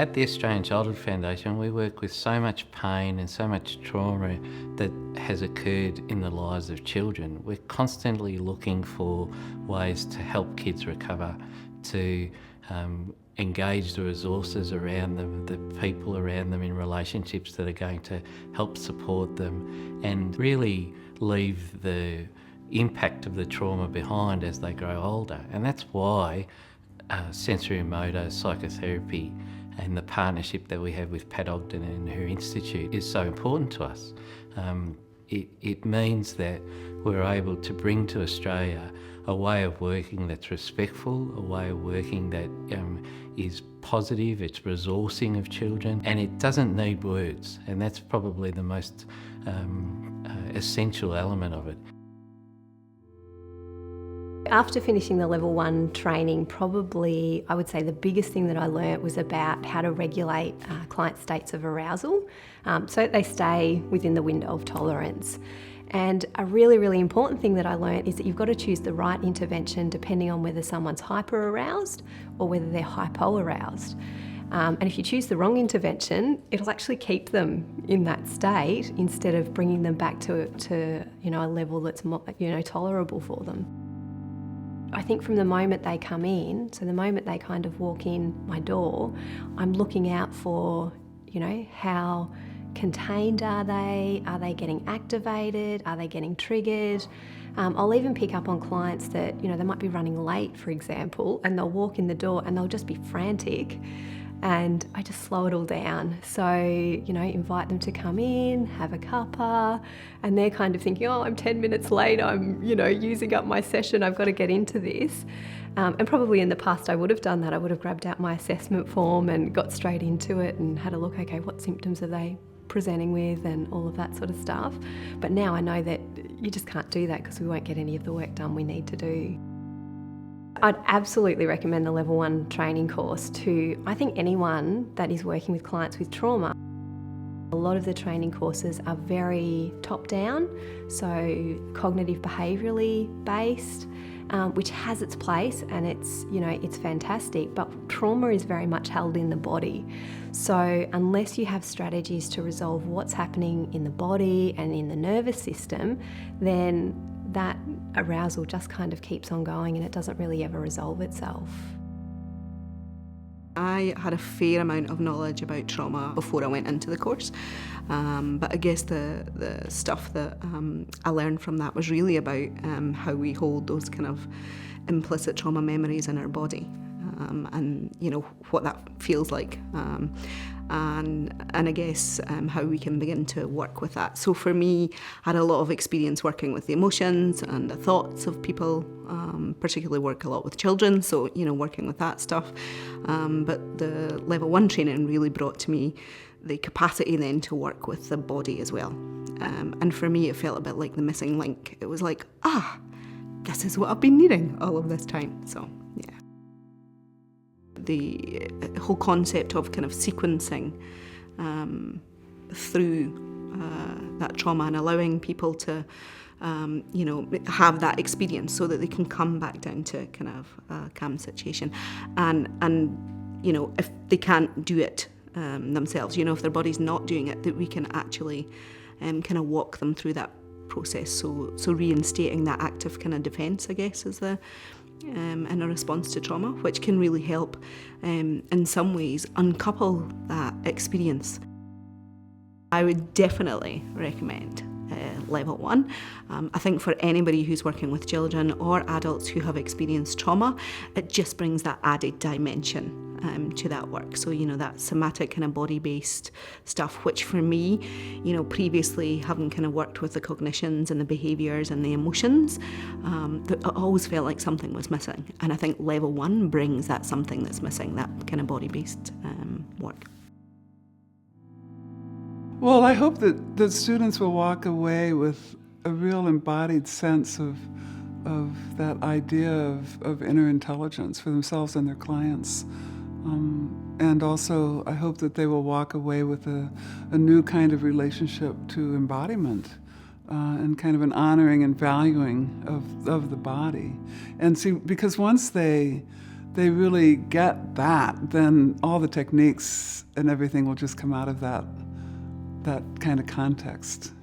At the Australian Childhood Foundation, we work with so much pain and so much trauma that has occurred in the lives of children. We're constantly looking for ways to help kids recover, to engage the resources around them, the people around them in relationships that are going to help support them and really leave the impact of the trauma behind as they grow older. And that's why Sensorimotor Psychotherapy and the partnership that we have with Pat Ogden and her institute is so important to us. It means that we're able to bring to Australia a way of working that's respectful, a way of working that is positive, it's resourcing of children, and it doesn't need words, and that's probably the most essential element of it. After finishing the level 1 training, probably I would say the biggest thing that I learnt was about how to regulate client states of arousal so that they stay within the window of tolerance. And a really, really important thing that I learnt is that you've got to choose the right intervention depending on whether someone's hyper-aroused or whether they're hypo-aroused. And if you choose the wrong intervention, it'll actually keep them in that state instead of bringing them back to a level that's tolerable for them. I think from the moment they come in, so the moment they kind of walk in my door, I'm looking out for, how contained are they? Are they getting activated? Are they getting triggered? I'll even pick up on clients that, they might be running late, for example, and they'll walk in the door and they'll just be frantic. And I just slow it all down. So, invite them to come in, have a cuppa, and they're kind of thinking, oh, I'm 10 minutes late, I'm, using up my session, I've got to get into this. And probably in the past I would have done that. I would have grabbed out my assessment form and got straight into it and had a look, okay, what symptoms are they presenting with and all of that sort of stuff. But now I know that you just can't do that because we won't get any of the work done we need to do. I'd absolutely recommend the level 1 training course to, I think, anyone that is working with clients with trauma. A lot of the training courses are very top-down, so cognitive behaviourally based, which has its place and it's fantastic, but trauma is very much held in the body. So unless you have strategies to resolve what's happening in the body and in the nervous system, then that arousal just kind of keeps on going and it doesn't really ever resolve itself. I had a fair amount of knowledge about trauma before I went into the course, but I guess the stuff that I learned from that was really about how we hold those kind of implicit trauma memories in our body, and what that feels like. And I guess how we can begin to work with that. So for me, I had a lot of experience working with the emotions and the thoughts of people, particularly work a lot with children, so working with that stuff. But the level 1 training really brought to me the capacity then to work with the body as well. And for me, it felt a bit like the missing link. It was like, this is what I've been needing all of this time. So yeah. The whole concept of kind of sequencing through that trauma and allowing people to have that experience so that they can come back down to kind of a calm situation, and if they can't do it themselves, if their body's not doing it, that we can actually kind of walk them through that process. So reinstating that active kind of defence, I guess, is the in a response to trauma, which can really help in some ways uncouple that experience. I would definitely recommend level 1. I think for anybody who's working with children or adults who have experienced trauma, it just brings that added dimension to that work. So, that somatic kind of body-based stuff, which for me, previously having kind of worked with the cognitions and the behaviours and the emotions, it always felt like something was missing. And I think level 1 brings that something that's missing, that kind of body-based work. Well, I hope that the students will walk away with a real embodied sense of that idea of inner intelligence for themselves and their clients. And also, I hope that they will walk away with a new kind of relationship to embodiment and kind of an honoring and valuing of the body. And see, because once they they really get that, then all the techniques and everything will just come out of that kind of context.